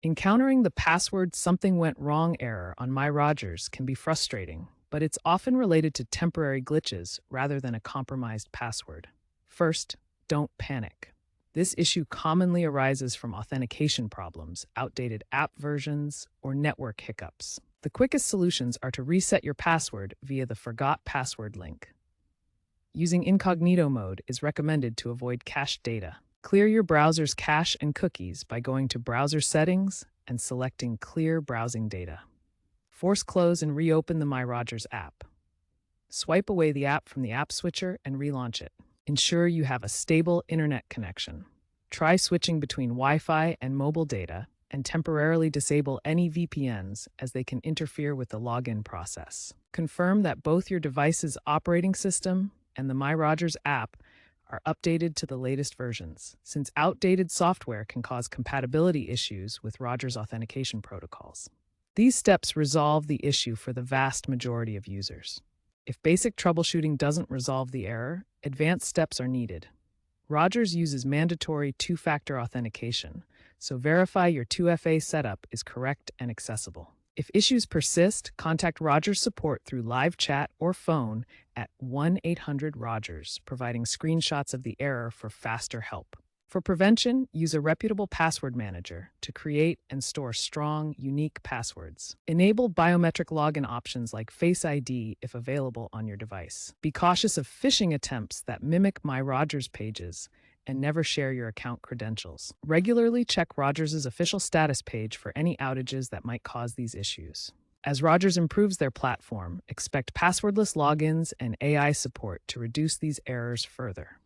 Encountering the password "something went wrong" error on MyRogers can be frustrating, but it's often related to temporary glitches rather than a compromised password. First, don't panic. This issue commonly arises from authentication problems, outdated app versions, or network hiccups. The quickest solutions are to reset your password via the Forgot Password link. Using incognito mode is recommended to avoid cached data. Clear your browser's cache and cookies by going to Browser Settings and selecting Clear Browsing Data. Force close and reopen the MyRogers app. Swipe away the app from the app switcher and relaunch it. Ensure you have a stable internet connection. Try switching between Wi-Fi and mobile data and temporarily disable any VPNs as they can interfere with the login process. Confirm that both your device's operating system and the MyRogers app are updated to the latest versions, since outdated software can cause compatibility issues with Rogers authentication protocols. These steps resolve the issue for the vast majority of users. If basic troubleshooting doesn't resolve the error, advanced steps are needed. Rogers uses mandatory two-factor authentication, so verify your 2FA setup is correct and accessible. If issues persist, contact Rogers support through live chat or phone at 1-800-ROGERS, providing screenshots of the error for faster help. For prevention, use a reputable password manager to create and store strong, unique passwords. Enable biometric login options like Face ID if available on your device. Be cautious of phishing attempts that mimic MyRogers pages, and never share your account credentials. Regularly check Rogers' official status page for any outages that might cause these issues. As Rogers improves their platform, expect passwordless logins and AI support to reduce these errors further.